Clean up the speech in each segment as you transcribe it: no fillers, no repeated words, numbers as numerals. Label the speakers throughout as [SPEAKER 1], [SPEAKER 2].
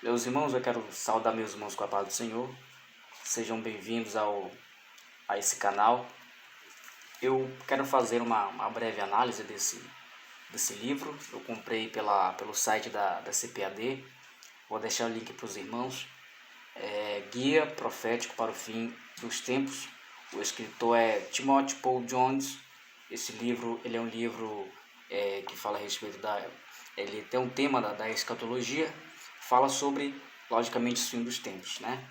[SPEAKER 1] Meus irmãos, eu quero saudar meus irmãos com a paz do Senhor. Sejam bem-vindos a esse canal. Eu quero fazer uma breve análise desse livro. Eu comprei pelo site da CPAD. Vou deixar o link para os irmãos. Guia Profético para o Fim dos Tempos. O escritor é Timothy Paul Jones. Esse livro ele é um livro que fala a respeito Ele tem um tema da escatologia. Fala sobre, logicamente, o fim dos tempos, né?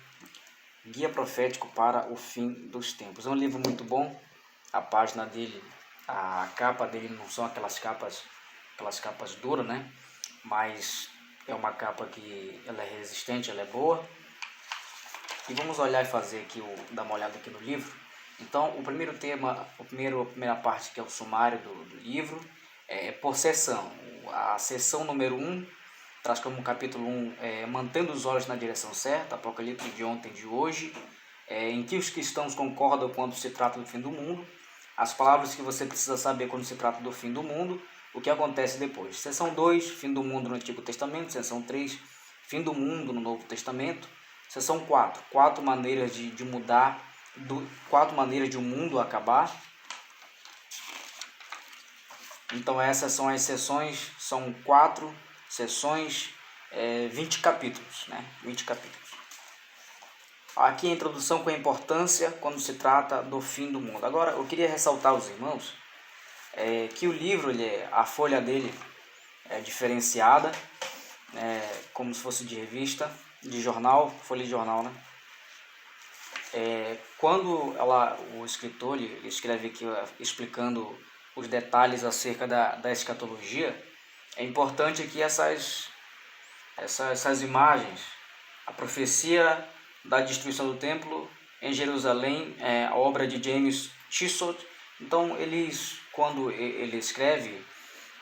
[SPEAKER 1] Guia Profético para o Fim dos Tempos. É um livro muito bom. A página dele, a capa dele não são aquelas capas duras, né? Mas é uma capa que ela é resistente, ela é boa. E vamos olhar e fazer aqui, dar uma olhada aqui no livro. Então, o primeiro tema, a primeira parte, que é o sumário do livro, é por seção. A seção número 1 traz como capítulo 1, mantendo os olhos na direção certa, Apocalipse de ontem e de hoje, em que os cristãos concordam quando se trata do fim do mundo, as palavras que você precisa saber quando se trata do fim do mundo, o que acontece depois. Seção 2, fim do mundo no Antigo Testamento. Seção 3, fim do mundo no Novo Testamento. Seção 4, quatro maneiras de mudar, quatro maneiras de o mundo acabar. Então essas são as sessões, são 4 sessões, 20 capítulos, né? 20 capítulos. Aqui a introdução com a importância quando se trata do fim do mundo. Agora eu queria ressaltar aos irmãos que o livro, a folha dele é diferenciada, como se fosse de revista, de jornal, folha de jornal, né? Quando o escritor ele escreve aqui explicando os detalhes acerca da escatologia, é importante que essas imagens, a profecia da destruição do templo em Jerusalém, a obra de James Tissot. Então, quando ele escreve,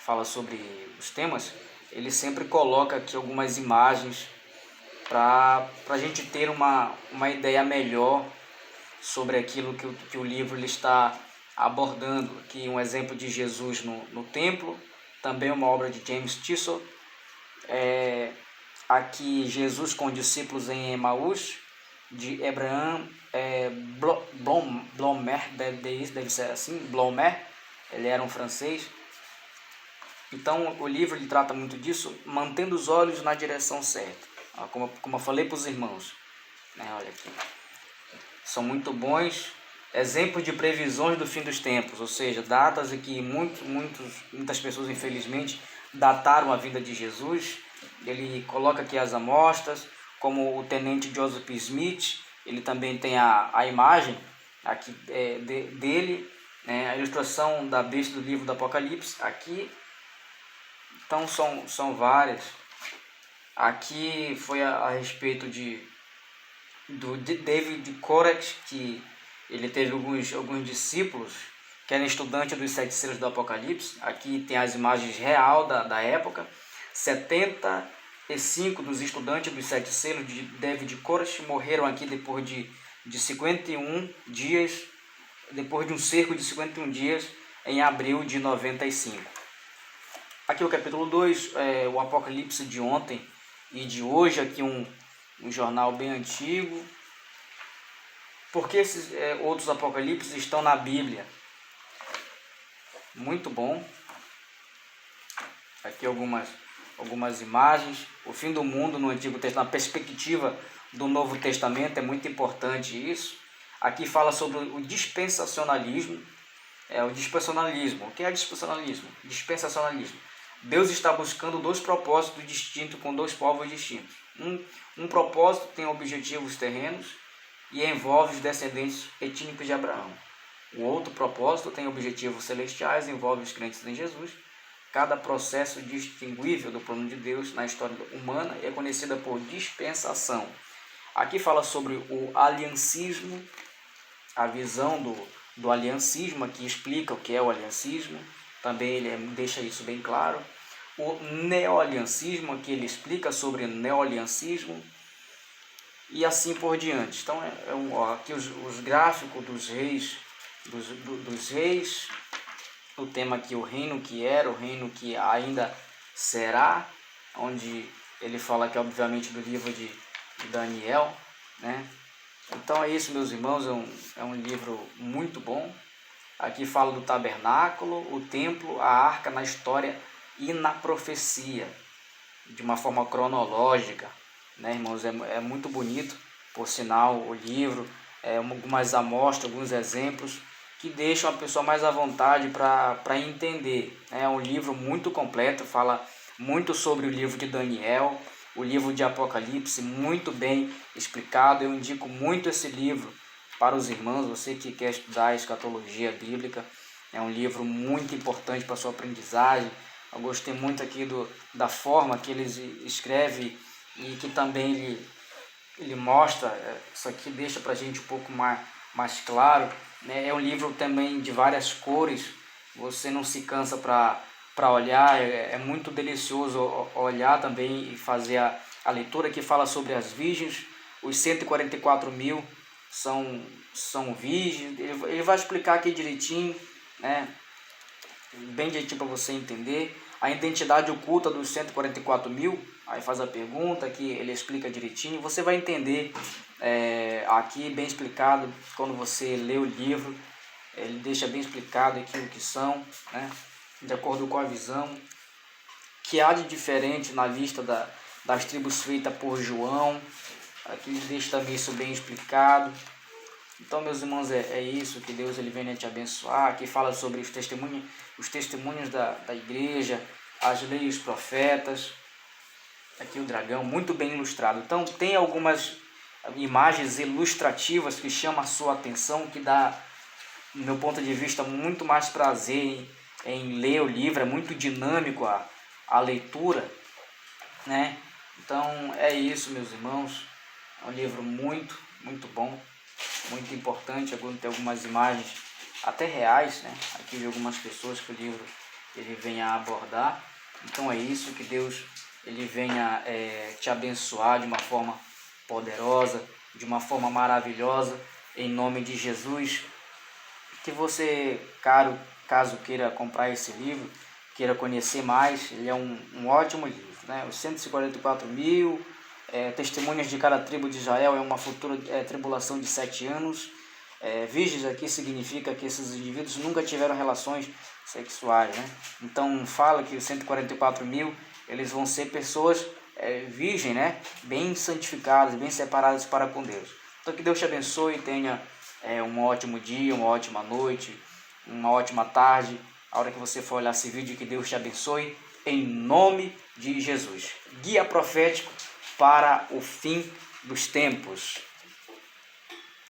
[SPEAKER 1] fala sobre os temas, ele sempre coloca aqui algumas imagens para a gente ter uma ideia melhor sobre aquilo que o livro ele está abordando. Aqui um exemplo de Jesus no templo, também uma obra de James Tissot. Aqui Jesus com discípulos em Emaús, de Abraham Blomer, deve ser assim, Blomer, ele era um francês. Então o livro ele trata muito disso, mantendo os olhos na direção certa, como eu falei para os irmãos, né? Olha aqui, são muito bons exemplos de previsões do fim dos tempos, ou seja, datas em que muitas pessoas infelizmente dataram a vinda de Jesus. Ele coloca aqui as amostras, como o tenente Joseph Smith. Ele também tem a imagem aqui dele, né? A ilustração da besta do livro do Apocalipse aqui. Então são várias. Aqui foi a respeito do David Koresh, que ele teve alguns discípulos que eram estudantes dos 7 selos do Apocalipse. Aqui tem as imagens real da época. 75 dos estudantes dos 7 selos de David Koresh morreram aqui depois de 51 dias, depois de um cerco de 51 dias, em abril de 95. Aqui o capítulo 2, o Apocalipse de ontem e de hoje, aqui um jornal bem antigo. Porque esses outros apocalipses estão na Bíblia? Muito bom. Aqui algumas imagens. O fim do mundo no Antigo Testamento, na perspectiva do Novo Testamento, é muito importante isso. Aqui fala sobre o dispensacionalismo. O dispensacionalismo. O que é dispensacionalismo? Dispensacionalismo. Deus está buscando 2 propósitos distintos com 2 povos distintos. Um propósito tem objetivos terrenos e envolve os descendentes étnicos de Abraão. O outro propósito tem objetivos celestiais e envolve os crentes em Jesus. Cada processo distinguível do plano de Deus na história humana é conhecida por dispensação. Aqui fala sobre o aliancismo, a visão do aliancismo, aqui explica o que é o aliancismo, também ele deixa isso bem claro. O neoaliancismo, aqui ele explica sobre o neoaliancismo, e assim por diante. Então, aqui os gráficos dos reis, dos reis, o tema aqui, o reino que era, o reino que ainda será, onde ele fala aqui, obviamente, do livro de Daniel, né? Então é isso, meus irmãos, é um livro muito bom. Aqui fala do tabernáculo, o templo, a arca na história e na profecia, de uma forma cronológica, né, irmãos? É muito bonito, por sinal, o livro, algumas amostras, alguns exemplos que deixam a pessoa mais à vontade para entender. É um livro muito completo, fala muito sobre o livro de Daniel, o livro de Apocalipse, muito bem explicado. Eu indico muito esse livro para os irmãos, você que quer estudar a escatologia bíblica. É um livro muito importante para a sua aprendizagem. Eu gostei muito aqui da forma que ele escreve e que também ele mostra, isso aqui deixa para a gente um pouco mais claro, né? É um livro também de várias cores, você não se cansa para olhar, é muito delicioso olhar também e fazer a leitura, que fala sobre as virgens, os 144.000 são virgens, ele vai explicar aqui direitinho, né? Bem direitinho para você entender. A identidade oculta dos 144.000, aí faz a pergunta, que ele explica direitinho. Você vai entender aqui bem explicado quando você lê o livro. Ele deixa bem explicado aqui o que são, né? De acordo com a visão. Que há de diferente na lista das tribos feita por João. Aqui ele deixa também isso bem explicado. Então, meus irmãos, é isso, que Deus ele venha te abençoar. Aqui fala sobre os testemunhos da igreja, as leis, os profetas. Aqui o dragão, muito bem ilustrado. Então, tem algumas imagens ilustrativas que chamam a sua atenção, que dá, do meu ponto de vista, muito mais prazer em ler o livro. É muito dinâmico a leitura, né? Então, é isso, meus irmãos. É um livro muito, muito bom. Muito importante, tem algumas imagens até reais, né? Aqui de algumas pessoas que o livro ele venha a abordar. Então é isso, que Deus ele venha te abençoar de uma forma poderosa, de uma forma maravilhosa, em nome de Jesus. Que você, caso queira comprar esse livro, queira conhecer mais, ele é um ótimo livro, né? Os 144.000, testemunhas de cada tribo de Israel, é uma futura tribulação de 7 anos. Virgens aqui significa que esses indivíduos nunca tiveram relações sexuais, né? Então fala que os 144.000 eles vão ser pessoas virgens, né? Bem santificadas, bem separadas para com Deus. Então que Deus te abençoe, tenha um ótimo dia, uma ótima noite, uma ótima tarde. A hora que você for olhar esse vídeo, que Deus te abençoe, em nome de Jesus. Guia profético para o fim dos tempos.